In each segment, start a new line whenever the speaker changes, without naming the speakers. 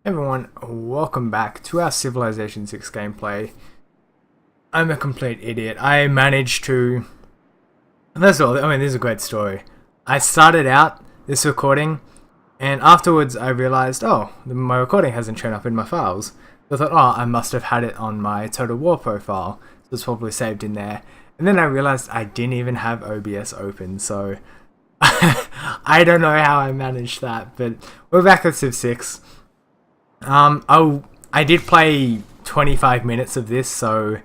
Everyone, welcome back to our Civilization 6 gameplay. I'm a complete idiot. I managed to... That's all. I mean, this is a great story. I started out this recording, and afterwards I realized, oh, my recording hasn't shown up in my files. So I thought, oh, I must have had it on my Total War profile. So it's probably saved in there. And then I realized I didn't even have OBS open, so... I don't know how I managed that, but we're back with Civ 6. I did play 25 minutes of this, so,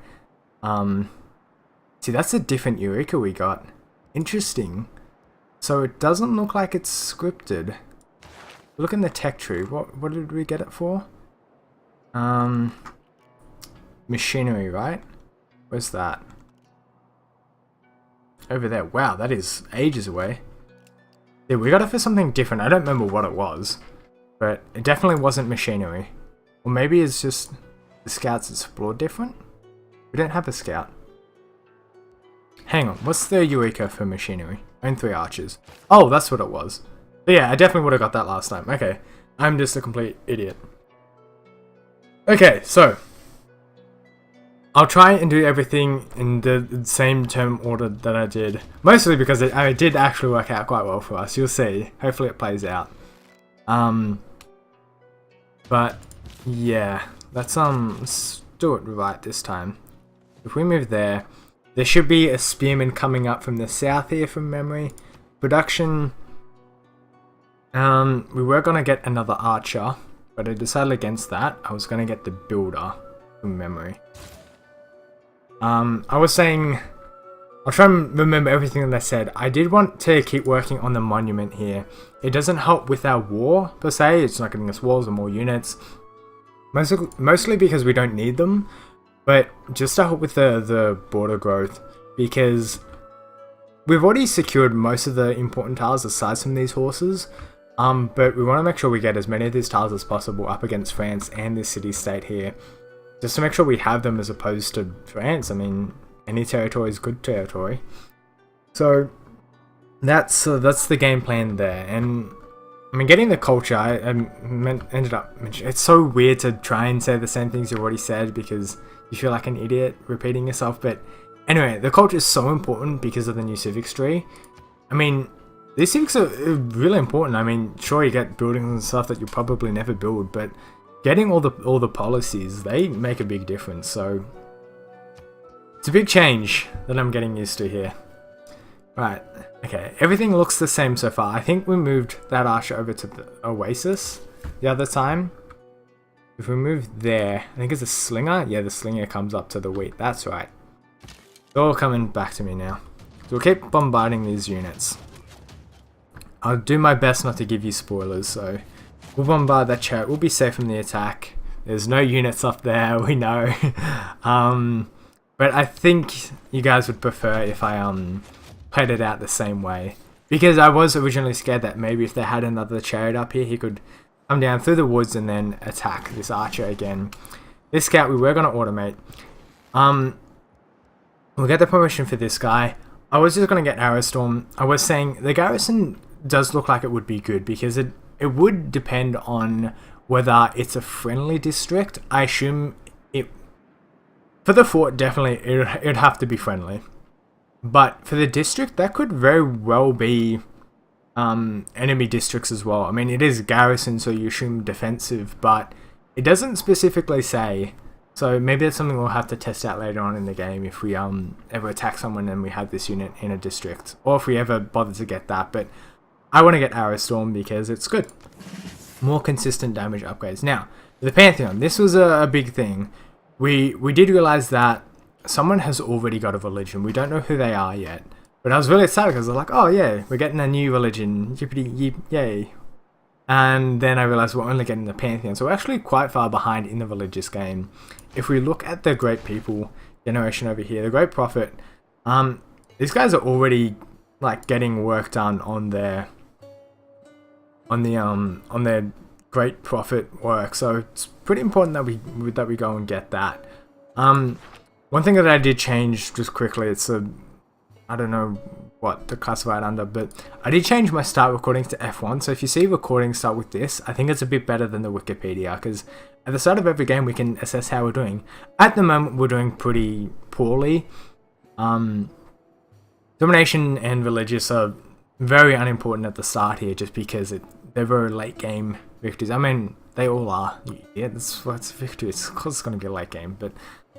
see, that's a different Eureka we got. Interesting. So it doesn't look like it's scripted. Look in the tech tree. What did we get it for? Machinery, right? Where's that? Over there. Wow, that is ages away. Yeah, we got it for something different. I don't remember what it was. But it definitely wasn't machinery. Or maybe it's just the scouts explored different? We don't have a scout. Hang on, what's the Eureka for machinery? Own 3 archers. Oh, that's what it was. But yeah, I definitely would have got that last time. Okay, I'm just a complete idiot. Okay, so I'll try and do everything in the same term order that I did. Mostly because it did actually work out quite well for us. You'll see. Hopefully it plays out. But yeah, let's do it right this time. If we move there, there should be a spearman coming up from the south here from memory. Production. We were gonna get another archer, but I decided against that. I was gonna get the builder from memory. I was saying, I'll try and remember everything that I said. I did want to keep working on the monument here. It doesn't help with our war, per se. It's not getting us walls or more units. Mostly because we don't need them. But just to help with the border growth. Because we've already secured most of the important tiles aside from these horses. But we want to make sure we get as many of these tiles as possible up against France and this city-state here. Just to make sure we have them as opposed to France. I mean, any territory is good territory. So that's the game plan there. And I mean, getting the culture, I ended up mentioning, it's so weird to try and say the same things you already said because you feel like an idiot repeating yourself. But anyway, the culture is so important because of the new civics tree. I mean, these civics are really important. I mean, sure, you get buildings and stuff that you probably never build, but getting all the policies, they make a big difference. So it's a big change that I'm getting used to here. Right, okay, everything looks the same so far. I think we moved that archer over to the Oasis the other time. If we move there, I think it's a slinger. Yeah, the slinger comes up to the wheat. That's right. It's all coming back to me now. So we'll keep bombarding these units. I'll do my best not to give you spoilers, so we'll bombard that chariot. We'll be safe from the attack. There's no units up there, we know. But I think you guys would prefer if I played it out the same way. Because I was originally scared that maybe if they had another chariot up here, he could come down through the woods and then attack this archer again. This scout we were going to automate. We'll get the permission for this guy. I was just going to get Arrowstorm. I was saying the garrison does look like it would be good because it would depend on whether it's a friendly district. I assume it... For the fort, definitely, it'd have to be friendly. But for the district, that could very well be enemy districts as well. I mean, it is garrison, so you assume defensive, but it doesn't specifically say. So maybe that's something we'll have to test out later on in the game if we ever attack someone and we have this unit in a district. Or if we ever bother to get that, but I want to get Arrowstorm because it's good. More consistent damage upgrades. Now, the Pantheon, this was a big thing. We did realize that someone has already got a religion. We don't know who they are yet. But I was really excited because I was like, oh yeah, we're getting a new religion. Yippity yay. And then I realized we're only getting the Pantheon. So we're actually quite far behind in the religious game. If we look at the Great People generation over here, the Great Prophet, these guys are already like getting work done on their Great Prophet work. So it's pretty important that we go and get that. One thing that I did change just quickly, it's I don't know what to classify it under, but I did change my start recordings to F1. So if you see recordings start with this, I think it's a bit better than the Wikipedia, because at the start of every game we can assess how we're doing. At the moment we're doing pretty poorly. Domination and religious are very unimportant at the start here, just because they're very late game victories. I mean, they all are. Yeah, that's what's victory. It's because it's going to be a late game, but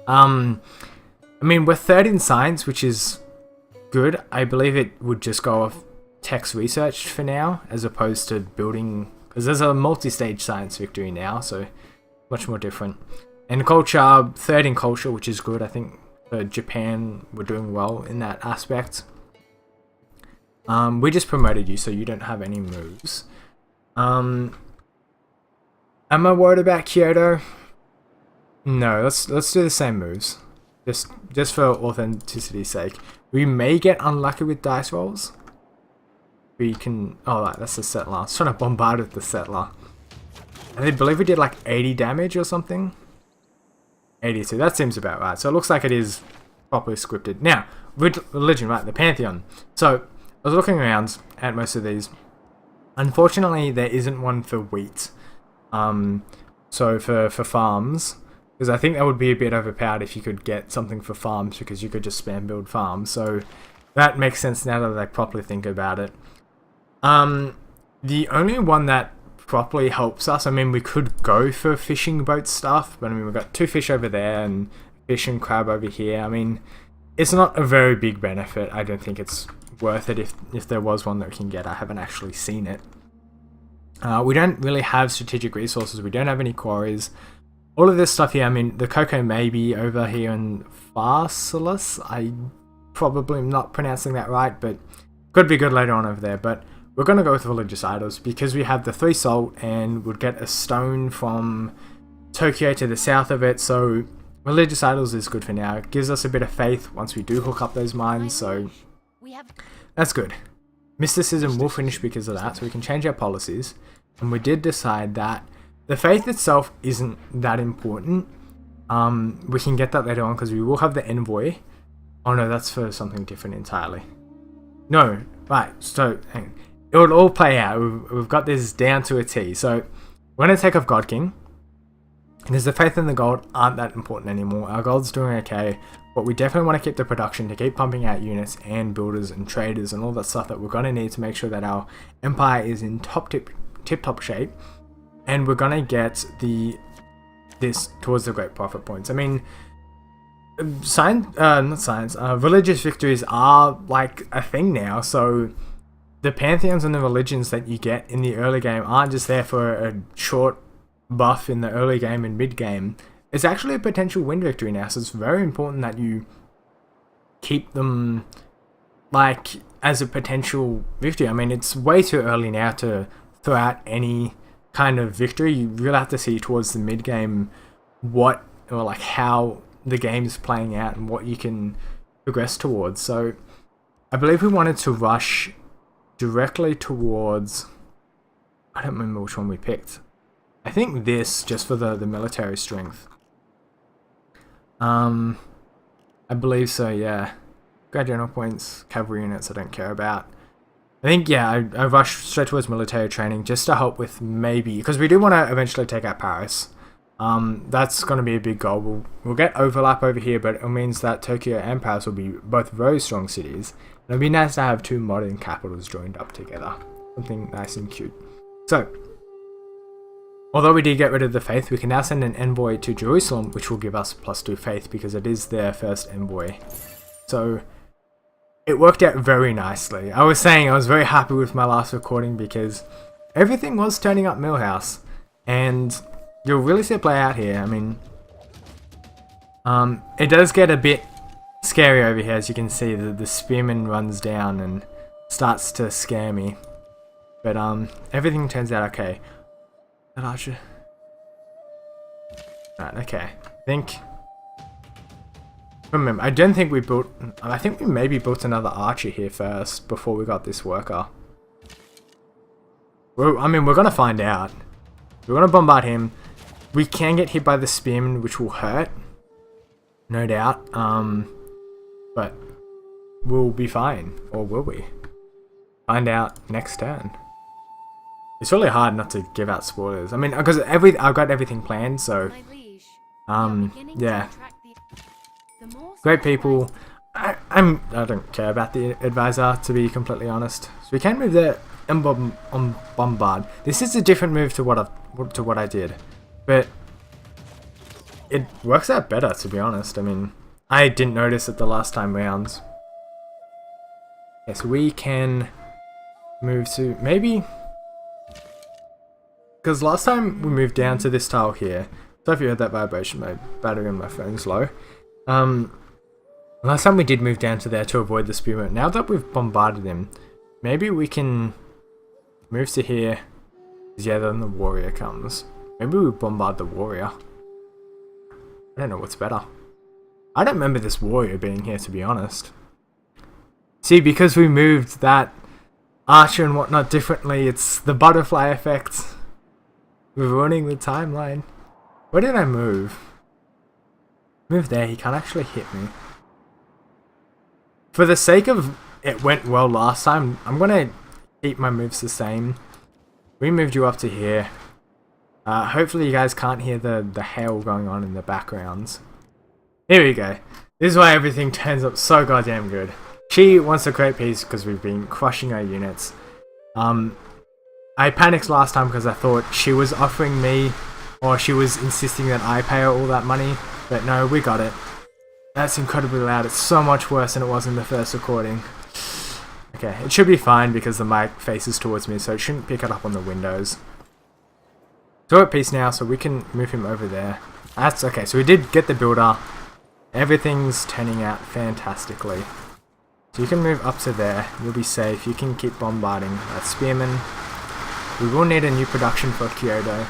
I mean, we're third in science, which is good. I believe it would just go off text research for now, as opposed to building, because there's a multi-stage science victory now, so much more different. And culture, third in culture, which is good. I think for Japan, we're doing well in that aspect. We just promoted you, so you don't have any moves. Am I worried about Kyoto? No, let's do the same moves. Just for authenticity's sake. We may get unlucky with dice rolls. We can... Oh, right, that's the settler. I was trying to bombard with the settler. I believe we did like 80 damage or something. 82, that seems about right. So it looks like it is properly scripted. Now, religion, right, the Pantheon. So, I was looking around at most of these. Unfortunately, there isn't one for wheat. So for farms, because I think that would be a bit overpowered if you could get something for farms, because you could just spam build farms. So that makes sense now that I properly think about it. The only one that properly helps us, I mean, we could go for fishing boat stuff, but I mean, we've got 2 fish over there and fish and crab over here. I mean, it's not a very big benefit. I don't think it's worth it if there was one that we can get. I haven't actually seen it. We don't really have strategic resources. We don't have any quarries. All of this stuff here, I mean, the cocoa may be over here in Pharsalus. I probably am not pronouncing that right, but could be good later on over there. But we're going to go with religious idols because we have the 3 salt and would get a stone from Tokyo to the south of it. So religious idols is good for now. It gives us a bit of faith once we do hook up those mines. So that's good. Mysticism will finish because of that, so we can change our policies. And we did decide that the faith itself isn't that important. We can get that later on because we will have the envoy. Oh no, that's for something different entirely. No, right, so hang on. It would all play out. We've got this down to a T. So we're going to take off God King, because the faith and the gold aren't that important anymore. Our gold's doing okay, but we definitely want to keep the production to keep pumping out units and builders and traders and all that stuff that we're going to need to make sure that our empire is in tip-top shape. And we're going to get this towards the great profit points. I mean, religious victories are like a thing now, so the Pantheons and the religions that you get in the early game aren't just there for a short buff in the early game and mid game. It's actually a potential win victory now, so it's very important that you keep them like as a potential victory. I mean, it's way too early now to throw out any kind of victory. You really have to see towards the mid game how the game's playing out and what you can progress towards. So I believe we wanted to rush directly towards, I don't remember which one we picked. I think this, just for the military strength. I believe so, yeah. Grad general points, cavalry units I don't care about. I think, yeah, I rushed straight towards military training just to help with maybe, because we do want to eventually take out Paris. That's going to be a big goal. We'll get overlap over here, but it means that Tokyo and Paris will be both very strong cities. And it'd be nice to have 2 modern capitals joined up together. Something nice and cute. So, although we did get rid of the faith, we can now send an envoy to Jerusalem, which will give us +2 faith because it is their first envoy. So, it worked out very nicely. I was saying I was very happy with my last recording because everything was turning up Millhouse. And you'll really see it play out here. I mean, it does get a bit scary over here, as you can see. The spearman runs down and starts to scare me. But everything turns out okay. That archer. Right, okay. Remember, I don't think we built... I think we maybe built another archer here first before we got this worker. Well, I mean, we're going to find out. We're going to bombard him. We can get hit by the spearman, which will hurt. No doubt. But we'll be fine. Or will we? Find out next turn. It's really hard not to give out spoilers. I mean, because I've got everything planned, so yeah. Great people. I don't care about the advisor, to be completely honest. So we can move there and bombard. This is a different move to what I did, but it works out better, to be honest. I mean, I didn't notice it the last time rounds. Okay, so we can move to maybe, because last time we moved down to this tile here. So if you heard that vibration, my battery on my phone's low. Last time we did move down to there to avoid the spearman. Now that we've bombarded him, maybe we can move to here. Yeah, then the warrior comes. Maybe we bombard the warrior. I don't know what's better. I don't remember this warrior being here, to be honest. See, because we moved that archer and whatnot differently, it's the butterfly effect. We're ruining the timeline. Where did I move? Move there, he can't actually hit me. For the sake of it went well last time, I'm gonna keep my moves the same. We moved you up to here. Hopefully you guys can't hear the hail going on in the backgrounds. Here we go. This is why everything turns up so goddamn good. She wants a great piece because we've been crushing our units. I panicked last time because I thought she was offering me, or she was insisting that I pay her all that money, but no, we got it. That's incredibly loud. It's so much worse than it was in the first recording. Okay, it should be fine because the mic faces towards me, so it shouldn't pick it up on the windows. So we're at peace now, so we can move him over there. That's okay, so we did get the builder. Everything's turning out fantastically. So you can move up to there. You'll be safe. You can keep bombarding that spearman. We will need a new production for Kyoto.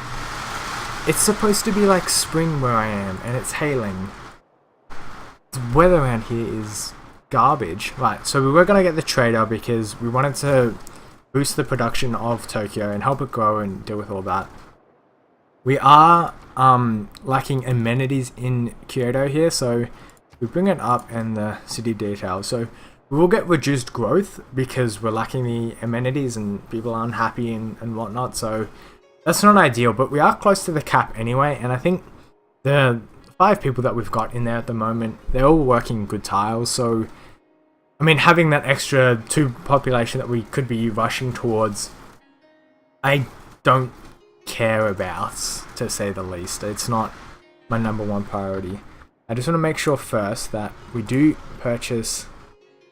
It's supposed to be like spring where I am, and it's hailing. The weather around here is garbage. Right, so we were going to get the trader because we wanted to boost the production of Tokyo and help it grow and deal with all that. We are lacking amenities in Kyoto here, so we bring it up in the city details. So we will get reduced growth because we're lacking the amenities and people aren't happy and whatnot, so that's not ideal, but we are close to the cap anyway, and I think the 5 people that we've got in there at the moment, they're all working good tiles, so I mean, having that extra 2 population that we could be rushing towards, I don't care about, to say the least. It's not my #1 priority. I just want to make sure first that we do purchase.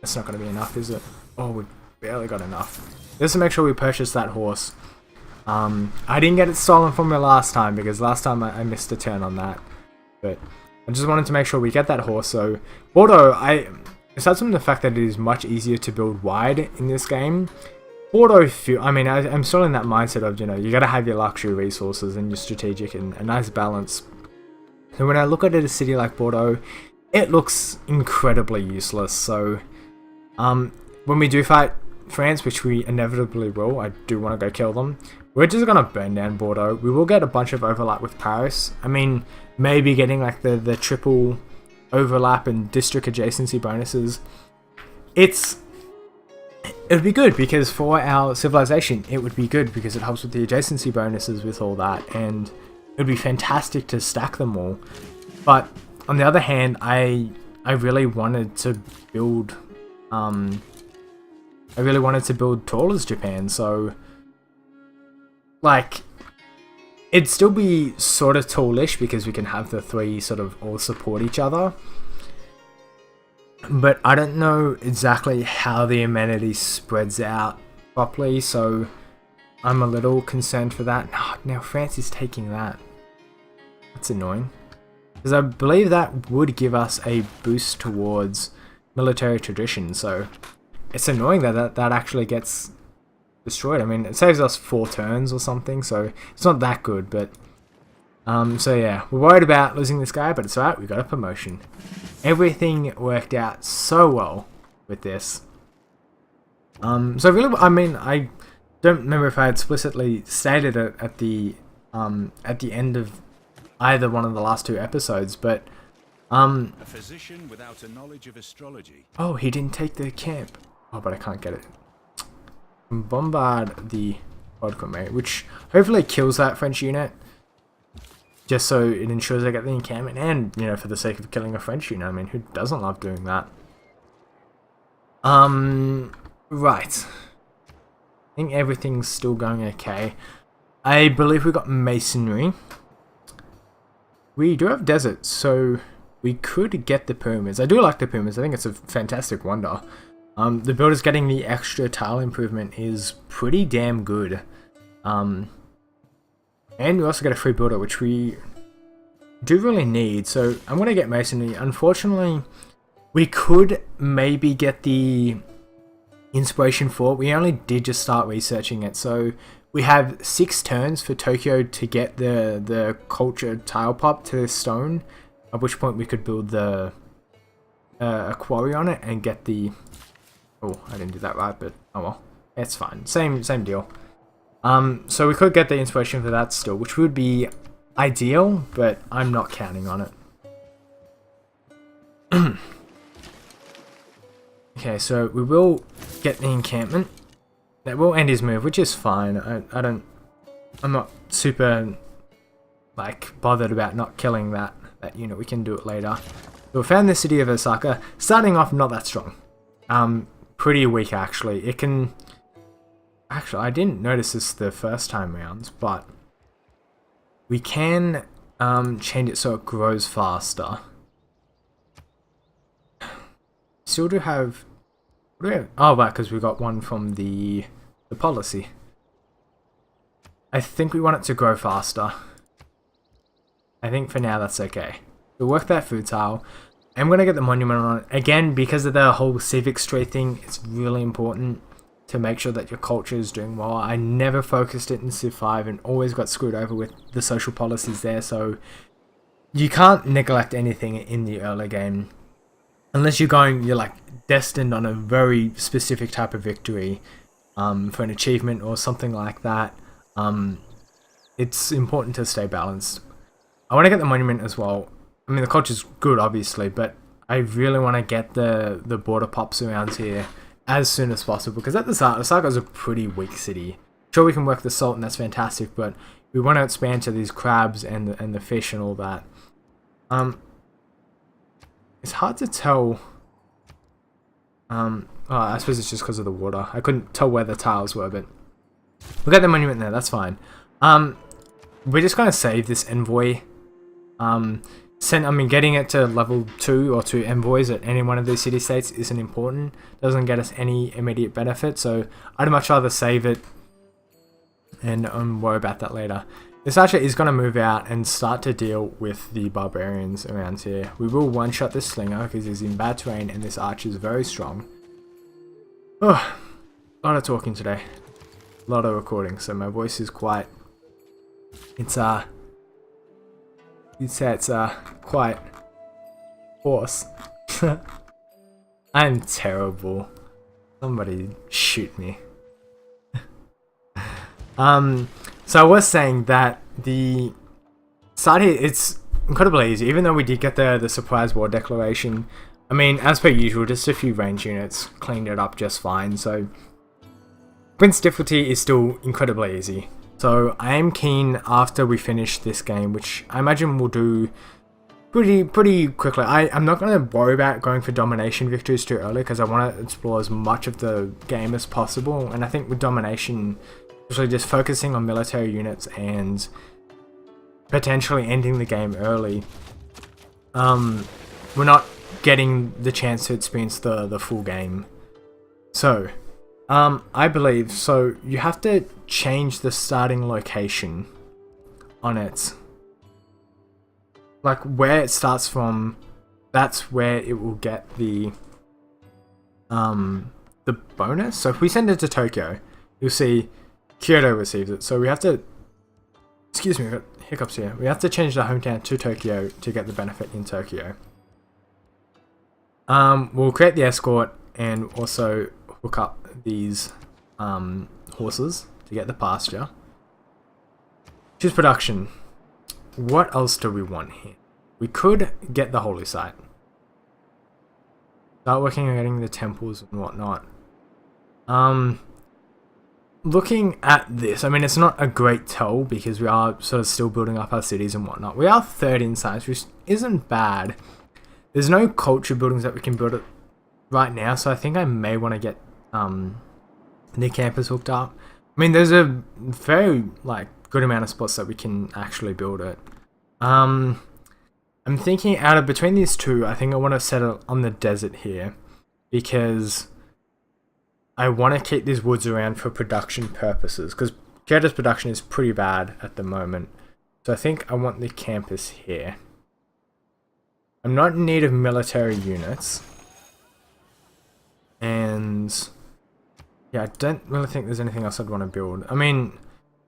It's not going to be enough, is it? Oh, we've barely got enough. Just to make sure we purchase that horse. I didn't get it stolen from me last time because last time I missed a turn on that. But I just wanted to make sure we get that horse. So Bordeaux, aside from the fact that it is much easier to build wide in this game, Bordeaux, I mean, I'm still in that mindset of, you know, you got to have your luxury resources and your strategic and a nice balance. So when I look at a city like Bordeaux, it looks incredibly useless. So when we do fight France, which we inevitably will, I do want to go kill them. We're just going to burn down Bordeaux. We will get a bunch of overlap with Paris. I mean, maybe getting like the triple overlap and district adjacency bonuses. It would be good because for our civilization, it would be good because it helps with the adjacency bonuses with all that, and it would be fantastic to stack them all. But on the other hand, I really wanted to build tall as Japan, so like it'd still be sort of tallish because we can have the 3 sort of all support each other. But I don't know exactly how the amenities spreads out properly, so I'm a little concerned for that. Now France is taking that. That's annoying. Because I believe that would give us a boost towards military tradition, so it's annoying that actually gets destroyed. I mean, it saves us 4 turns or something, so it's not that good, but so yeah, we're worried about losing this guy, but it's alright, we got a promotion. Everything worked out so well with this. So really, I mean, I don't remember if I explicitly stated it at the end of either one of the last 2 episodes, but
A physician without a knowledge of astrology.
Oh, he didn't take the camp. Oh, but I can't get it. Bombard the vodka mate, which hopefully kills that French unit. Just so it ensures I get the encampment, and, you know, for the sake of killing a French unit. I mean, who doesn't love doing that? Right. I think everything's still going okay. I believe we got masonry. We do have desert, so we could get the pyramids. I do like the pyramids. I think it's a fantastic wonder. The builders getting the extra tile improvement is pretty damn good. And we also get a free builder, which we do really need. So I'm going to get masonry. Unfortunately, we could maybe get the inspiration for it. We only did just start researching it. So we have 6 turns for Tokyo to get the culture tile pop to this stone. At which point we could build the a quarry on it and get the... Oh, I didn't do that right, but oh well. It's fine. Same deal. So we could get the inspiration for that still, which would be ideal, but I'm not counting on it. Okay, so we will get the encampment. That will end his move, which is fine. I'm not super like bothered about not killing that unit. We can do it later. So we found the city of Osaka. Starting off not that strong. Pretty weak actually. It can... Actually, I didn't notice this the first time rounds, but we can change it so it grows faster. Still do have... What do we have? Oh, right, because we got one from the policy. I think we want it to grow faster. I think for now that's okay. We'll work that food tile. I'm going to get the monument on it. Again, because of the whole civic street thing, it's really important to make sure that your culture is doing well. I never focused it in Civ 5 and always got screwed over with the social policies there, so you can't neglect anything in the early game. Unless you're like destined on a very specific type of victory for an achievement or something like that. It's important to stay balanced. I want to get the monument as well. I mean, the culture's good, obviously, but I really want to get the border pops around here as soon as possible, because at the start, Osaka's a pretty weak city. Sure, we can work the salt, and that's fantastic, but we want to expand to these crabs and the fish and all that. It's hard to tell. Oh, I suppose it's just because of the water. I couldn't tell where the tiles were, but we'll get the monument there. That's fine. We're just gonna save this envoy. Getting it to level 2 or 2 envoys at any one of these city-states isn't important. Doesn't get us any immediate benefit, so I'd much rather save it and worry about that later. This archer is going to move out and start to deal with the barbarians around here. We will one-shot this slinger because he's in bad terrain and this archer is very strong. Oh, a lot of talking today. A lot of recording, so my voice is quite... It's quite hoarse. I'm terrible. Somebody shoot me. So I was saying that the side here, it's incredibly easy, even though we did get the surprise war declaration. I mean, as per usual, just a few range units cleaned it up just fine, so Prince difficulty is still incredibly easy. So I am keen after we finish this game, which I imagine we'll do pretty quickly. I'm not going to worry about going for domination victories too early because I want to explore as much of the game as possible, and I think with domination, especially just focusing on military units and potentially ending the game early, we're not getting the chance to experience the full game. So I believe, so you have to change the starting location on it. Like where it starts from, that's where it will get the bonus. So if we send it to Tokyo, you'll see Kyoto receives it. So we have to, excuse me, I've got hiccups here. We have to change the hometown to Tokyo to get the benefit in Tokyo. We'll create the escort and also hook up these horses to get the pasture. Choose production. What else do we want here? we could get the holy site. Start working on getting the temples and whatnot. Looking at this, I mean, it's not a great tell because we are sort of still building up our cities and whatnot. We are 3rd in science, which isn't bad. There's no culture buildings that we can build it right now, so I think I may want to get the campus hooked up. I mean, there's a very good amount of spots that we can actually build it. I'm thinking out of between these two, I think I want to settle on the desert here because I want to keep these woods around for production purposes because Jedah's production is pretty bad at the moment. So I think I want the campus here. I'm not in need of military units. And yeah, I don't really think there's anything else I'd want to build. I mean,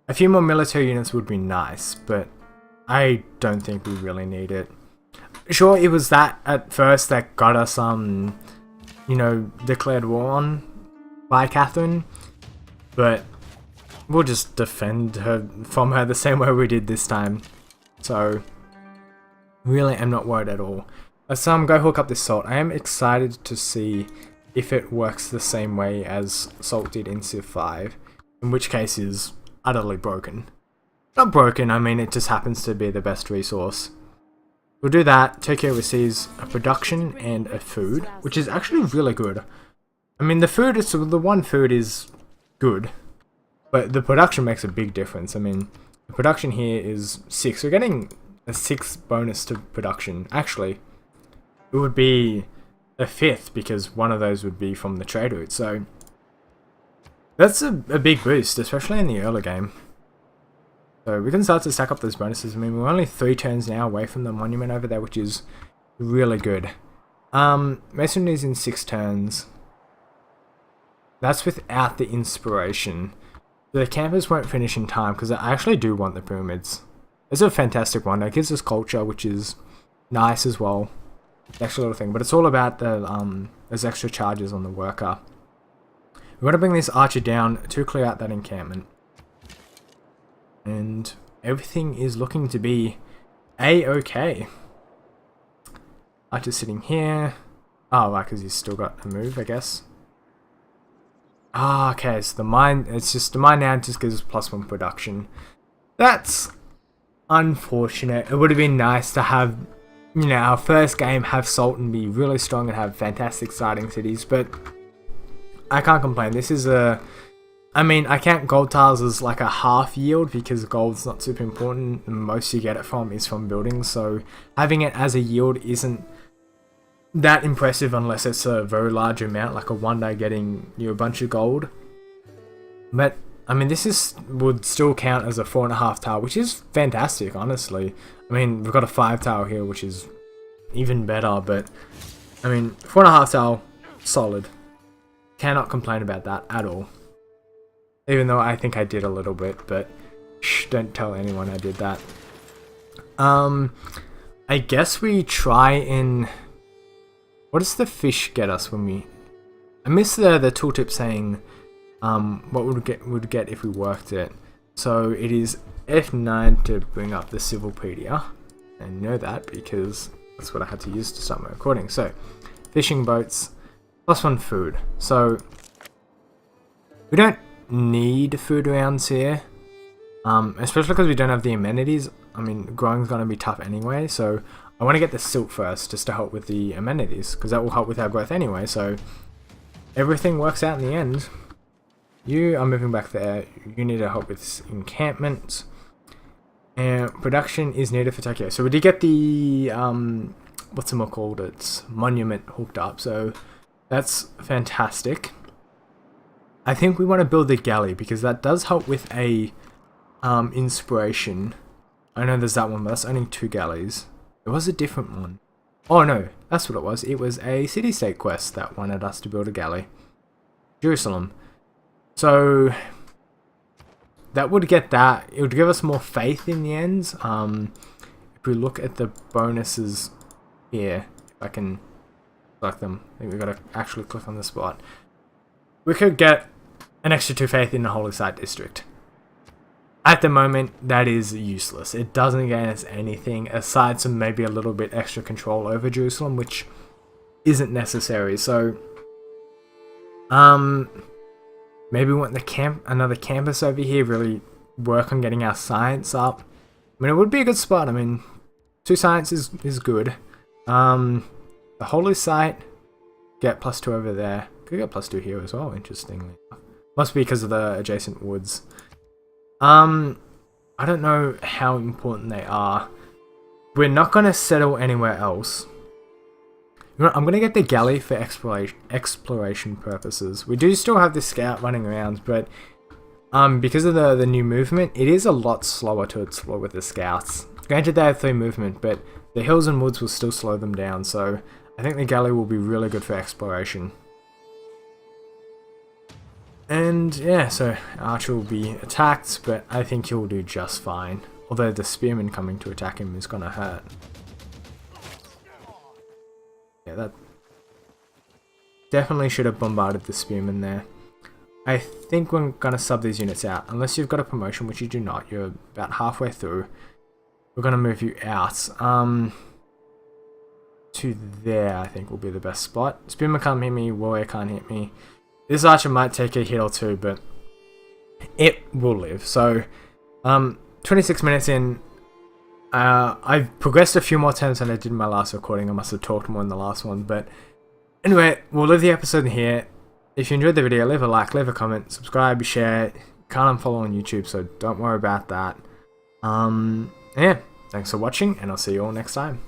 a few more military units would be nice, but I don't think we really need it. Sure, it was that at first that got us, declared war on by Catherine, but we'll just defend her from her the same way we did this time. So, really am not worried at all. Let's go hook up this salt. I am excited to see if it works the same way as salt did in Civ 5, in which case is utterly broken. Not broken, I mean it just happens to be the best resource. We'll do that. Tokyo receives a production and a food, which is actually really good. I mean, the one food is good, but the production makes a big difference. I mean, the production here is 6. We're getting a 6 bonus to production. Actually, it would be a 5th because one of those would be from the trade route. So that's a big boost, especially in the early game. So we can start to stack up those bonuses. I mean, we're only 3 turns now away from the monument over there, which is really good. Masonry is in 6 turns. That's without the inspiration. The campus won't finish in time because I actually do want the pyramids. It's a fantastic one. It gives us culture, which is nice as well. The extra little thing, but it's all about the those extra charges on the worker. We want to bring this archer down to clear out that encampment, and everything is looking to be a-okay. Archer's sitting here. Oh, right, because he's still got a move, I guess. Ah, okay, so the mine, it's just the mine now just gives us +1 production. That's unfortunate. It would have been nice to have, our first game have Salt and be really strong and have fantastic starting cities, but I can't complain. This is I count gold tiles as like a half yield because gold's not super important. Most you get it from is from buildings, so having it as a yield isn't that impressive unless it's a very large amount, like a one day getting you a bunch of gold. But I mean, would still count as a 4.5 tile, which is fantastic, honestly. I mean, we've got a 5 tile here, which is even better, but I mean, 4.5 tile, solid. Cannot complain about that at all. Even though I think I did a little bit, but shh, don't tell anyone I did that. I guess we try and... What does the fish get us when we... I missed the tooltip saying what would get if we worked it. So it is F9 to bring up the Civilpedia. I know that because that's what I had to use to start my recording. So, fishing boats, +1 food. So, we don't need food rounds here. Especially because we don't have the amenities. I mean, growing's going to be tough anyway, so I want to get the silt first just to help with the amenities, because that will help with our growth anyway, so everything works out in the end. You are moving back there. You need to help with encampment. And production is needed for Tokyo. So we did get the, what's it called? It's monument hooked up, so that's fantastic. I think we want to build the galley, because that does help with a inspiration. I know there's that one, but that's only 2 galleys. It was a different one. Oh no, that's what it was. It was a city-state quest that wanted us to build a galley. Jerusalem. So that would get that. It would give us more faith in the end. If we look at the bonuses here, if I can select them, I think we've got to actually click on the spot. We could get an extra 2 faith in the Holy Site District. at the moment, that is useless. It doesn't gain us anything aside from maybe a little bit extra control over Jerusalem, which isn't necessary. So, maybe we want another campus over here, really work on getting our science up. I mean, it would be a good spot. I mean, 2 science is good. The holy site, get +2 over there. Could get +2 here as well, interestingly. Must be because of the adjacent woods. I don't know how important they are. We're not going to settle anywhere else. You know, I'm going to get the galley for exploration purposes. We do still have the scout running around, but because of the new movement, it is a lot slower to explore with the scouts. Granted, they have 3 movement, but the hills and woods will still slow them down, so I think the galley will be really good for exploration. And yeah, so Archer will be attacked, but I think he'll do just fine. Although the spearman coming to attack him is gonna hurt. Yeah, that definitely should have bombarded the spearman there. I think we're gonna sub these units out. Unless you've got a promotion, which you do not. You're about halfway through. We're gonna move you out. To there, I think will be the best spot. Spearman can't hit me, warrior can't hit me. This archer might take a hit or 2, but it will live. So, 26 minutes in. I've progressed a few more times than I did in my last recording. I must have talked more in the last one. But anyway, we'll leave the episode here. If you enjoyed the video, leave a like, leave a comment, subscribe, share. Can't unfollow on YouTube, so don't worry about that. Yeah, thanks for watching, and I'll see you all next time.